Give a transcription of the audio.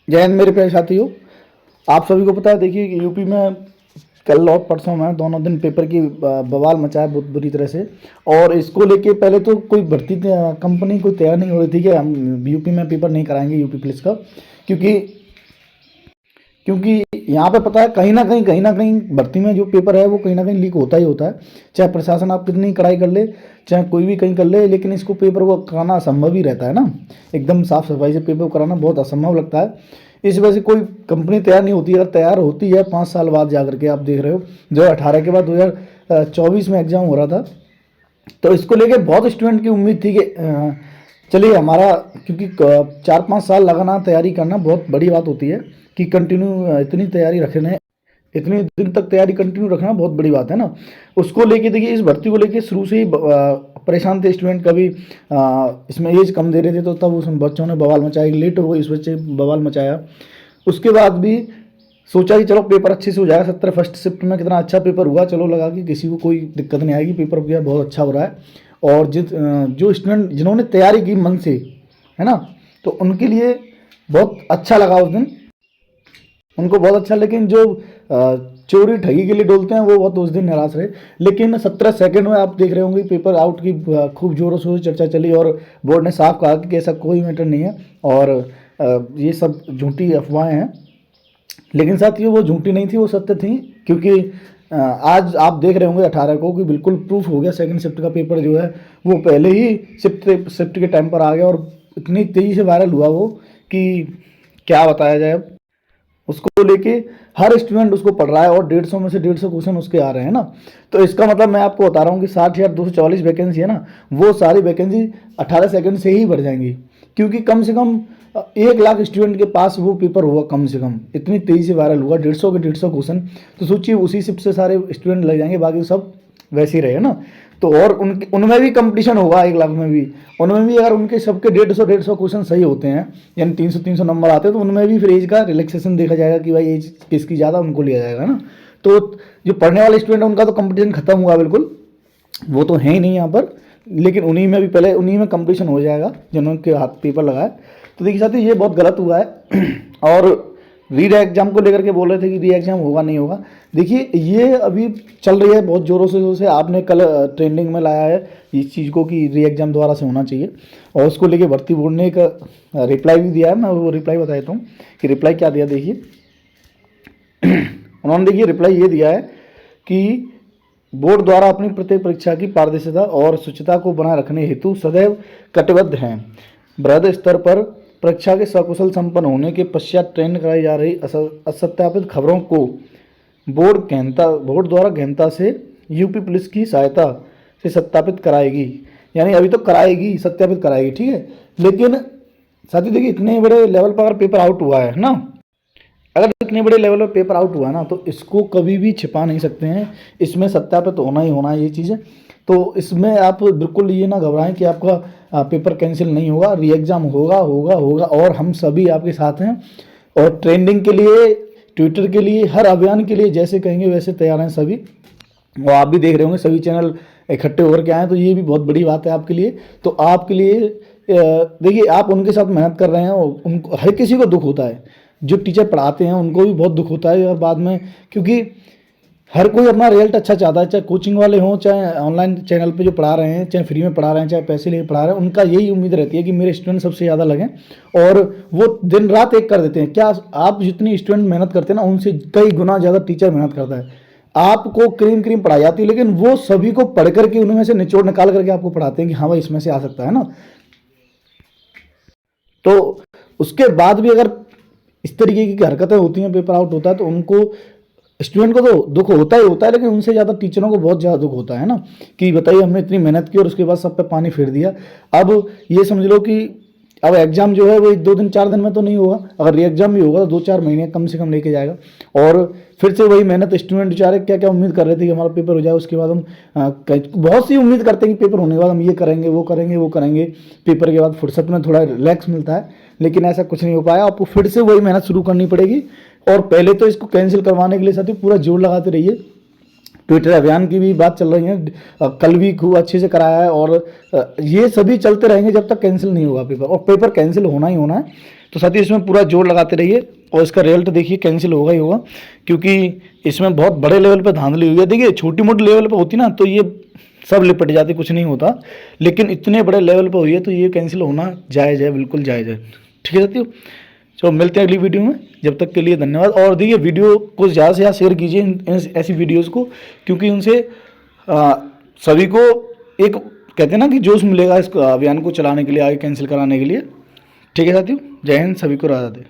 जय हिंद मेरे प्यारे साथियों। आप सभी को पता है, देखिए कि यूपी में कल और परसों में दोनों दिन पेपर की बवाल मचा है बहुत बुरी तरह से। और इसको लेके पहले तो कोई भर्ती कंपनी कोई तैयार नहीं हो रही थी कि हम यूपी में पेपर नहीं कराएंगे यूपी पुलिस का। क्योंकि क्योंकि यहाँ पे पता है कहीं ना कहीं भर्ती में जो पेपर है वो कहीं ना कहीं लीक होता ही होता है। चाहे प्रशासन आप कितनी कड़ाई कर ले, चाहे कोई भी कहीं कर ले, लेकिन इसको पेपर को कराना असंभव ही रहता है ना। एकदम साफ सफाई से पेपर को कराना बहुत असंभव लगता है। इस वजह से कोई कंपनी तैयार नहीं होती। अगर तैयार होती है 5 साल बाद जा करके, आप देख रहे हो 2018 के बाद 2024 में एग्जाम हो रहा था। तो इसको लेके बहुत स्टूडेंट की उम्मीद थी कि चलिए हमारा, क्योंकि 4-5 साल लगाना तैयारी करना बहुत बड़ी बात होती है कि कंटिन्यू इतनी तैयारी रखने, इतने दिन तक तैयारी कंटिन्यू रखना बहुत बड़ी बात है ना। उसको लेके देखिए, इस भर्ती को लेके शुरू से ही परेशान थे स्टूडेंट। कभी इसमें एज कम दे रहे थे तो तब उस बच्चों ने बवाल मचाया, लेट हो गई इस बच्चे बवाल मचाया। उसके बाद भी सोचा कि चलो पेपर अच्छे से हो जाएगा। 17 फर्स्ट शिफ्ट में कितना अच्छा पेपर हुआ, चलो लगा कि किसी को कोई दिक्कत नहीं आएगी, पेपर गया बहुत अच्छा हो रहा है। और जो स्टूडेंट जिन्होंने तैयारी की मन से, है ना, तो उनके लिए बहुत अच्छा लगा उस दिन, उनको बहुत अच्छा। लेकिन जो चोरी ठगी के लिए डोलते हैं वो बहुत उस दिन निराश रहे। लेकिन 17 सेकंड में आप देख रहे होंगे पेपर आउट की खूब जोरों शोरों से चर्चा चली और बोर्ड ने साफ कहा कि ऐसा कोई मैटर नहीं है और ये सब झूठी अफवाहें हैं। लेकिन साथियों वो झूठी नहीं थी, वो सत्य थी। क्योंकि आज आप देख रहे होंगे 18 को कि बिल्कुल प्रूफ हो गया, सेकंड शिफ्ट का पेपर जो है वो पहले ही शिफ्ट के टाइम पर आ गया और इतनी तेज़ी से वायरल हुआ वो कि क्या बताया जाए। अब उसको लेके हर स्टूडेंट उसको पढ़ रहा है और 150 में से 150 क्वेश्चन उसके आ रहे हैं ना। तो इसका मतलब मैं आपको बता रहा हूँ कि 60,244 वैकेंसी है ना, वो सारी वैकेंसी 18 सेकंड से ही बढ़ जाएंगी। क्योंकि कम से कम 1 लाख स्टूडेंट के पास वो पेपर हुआ, कम से कम इतनी तेज़ी से वायरल हुआ, 150 के 150 क्वेश्चन। तो सोचिए उसी शिफ्ट से सारे स्टूडेंट लग जाएंगे, बाकी सब वैसे ही रहे ना। तो और उनके उनमें भी कंपटीशन होगा 1 लाख में भी। उनमें भी अगर उनके सबके 150 क्वेश्चन सही होते हैं, यानी 300 नंबर आते हैं, तो उनमें भी फिर एज का रिलैक्सेशन देखा जाएगा कि भाई एज किसकी ज़्यादा, उनको लिया जाएगा ना। तो जो पढ़ने वाले स्टूडेंट हैं उनका तो कंपटीशन खत्म हुआ बिल्कुल, वो तो है ही नहीं यहाँ पर। लेकिन उन्हीं में भी पहले उन्हीं में कंपटीशन हो जाएगा जिन्होंने हाथ पेपर लगाए। तो देखिए साथी, ये बहुत गलत हुआ है। और री एग्जाम को लेकर के बोल रहे थे कि री एग्जाम होगा नहीं होगा। देखिए ये अभी चल रही है बहुत जोरों से आपने कल ट्रेंडिंग में लाया है इस चीज़ को कि री एग्जाम दोबारा से होना चाहिए। और उसको लेके भर्ती बोर्ड ने एक रिप्लाई भी दिया है। मैं वो रिप्लाई बता देता हूँ कि रिप्लाई क्या दिया। देखिए उन्होंने देखिए रिप्लाई ये दिया है कि बोर्ड द्वारा अपनी प्रत्येक परीक्षा की पारदर्शिता और शुचिता को बनाए रखने हेतु सदैव कटिबद्ध हैं। बृहद स्तर पर परीक्षा के सकुशल संपन्न होने के पश्चात ट्रेंड कराई जा रही असत्यापित खबरों को बोर्ड द्वारा गहनता से यूपी पुलिस की सहायता से सत्यापित कराएगी। यानी अभी तो कराएगी, सत्यापित कराएगी, ठीक है। लेकिन साथी देखिए, इतने बड़े लेवल पर अगर पेपर आउट हुआ है ना, अगर इतने बड़े लेवल पर पेपर आउट हुआ है ना, तो इसको कभी भी छिपा नहीं सकते हैं। इसमें सत्यापित होना ही होना है ये चीज़ें। तो इसमें आप बिल्कुल ये ना घबराएं कि आपका पेपर कैंसिल नहीं होगा, री एग्ज़ाम होगा होगा होगा। और हम सभी आपके साथ हैं। और ट्रेंडिंग के लिए, ट्विटर के लिए, हर अभियान के लिए जैसे कहेंगे वैसे तैयार हैं सभी। और आप भी देख रहे होंगे सभी चैनल इकट्ठे होकर के आए, तो ये भी बहुत बड़ी बात है आपके लिए। तो आपके लिए देखिए, आप उनके साथ मेहनत कर रहे हैं और उनको, हर किसी को दुख होता है। जो टीचर पढ़ाते हैं उनको भी बहुत दुख होता है और बाद में, क्योंकि हर कोई अपना रिजल्ट अच्छा चाहता है, चाहे कोचिंग वाले हों, चाहे ऑनलाइन चैनल पे जो पढ़ा रहे हैं, चाहे फ्री में पढ़ा रहे हैं, चाहे पैसे लेके पढ़ा रहे हैं। उनका यही उम्मीद रहती है कि मेरे स्टूडेंट सबसे ज़्यादा लगें। और वो दिन रात एक कर देते हैं। क्या आप जितनी स्टूडेंट मेहनत करते हैं ना, उनसे कई गुना ज़्यादा टीचर मेहनत करता है। आपको क्रीम क्रीम पढ़ाई जाती है, लेकिन वो सभी को पढ़ करके उनमें से निचोड़ निकाल करके आपको पढ़ाते हैं कि हाँ भाई इसमें से आ सकता है ना। तो उसके बाद भी अगर इस तरीके की हरकतें होती हैं, पेपर आउट होता है, तो उनको, स्टूडेंट को तो दुख होता है, लेकिन उनसे ज़्यादा टीचरों को बहुत ज़्यादा दुख होता है ना। कि बताइए, हमने इतनी मेहनत की और उसके बाद सब पे पानी फेर दिया। अब ये समझ लो कि अब एग्ज़ाम जो है वो 1-2 दिन 4 दिन में तो नहीं होगा। अगर री एग्ज़ाम भी होगा तो 2-4 महीने कम से कम लेके जाएगा। और फिर से वही मेहनत, स्टूडेंट बेचारे क्या क्या उम्मीद कर रहे थे कि हमारा पेपर हो जाए, उसके बाद हम बहुत सी उम्मीद करते हैं कि पेपर होने के बाद हम ये करेंगे वो करेंगे वो करेंगे। पेपर के बाद फुर्सत में थोड़ा रिलैक्स मिलता है, लेकिन ऐसा कुछ नहीं हो पाया। आपको फिर से वही मेहनत शुरू करनी पड़ेगी। और पहले तो इसको कैंसिल करवाने के लिए साथी पूरा जोर लगाते रहिए। ट्विटर अभियान की भी बात चल रही है, कल भी खूब अच्छे से कराया है। और ये सभी चलते रहेंगे जब तक कैंसिल नहीं होगा पेपर। और पेपर कैंसिल होना ही होना है। तो साथियों इसमें पूरा जोर लगाते रहिए और इसका रिजल्ट देखिए कैंसिल होगा ही होगा, क्योंकि इसमें बहुत बड़े लेवल पर धांधली हुई है। देखिए छोटी मोटी लेवल पर होती ना तो ये सब लिपट जाती, कुछ नहीं होता, लेकिन इतने बड़े लेवल पर हुई है तो ये कैंसिल होना जायज़ है, बिल्कुल जायज़ है। ठीक है साथियों, तो मिलते हैं अगली वीडियो में, जब तक के लिए धन्यवाद। और देखिए वीडियो को ज़्यादा से ज़्यादा शेयर कीजिए ऐसी वीडियोज़ को, क्योंकि उनसे सभी को एक कहते हैं ना कि जोश मिलेगा इस अभियान को चलाने के लिए, आगे कैंसिल कराने के लिए। ठीक है साथियों, जय हिंद, सभी को राधे।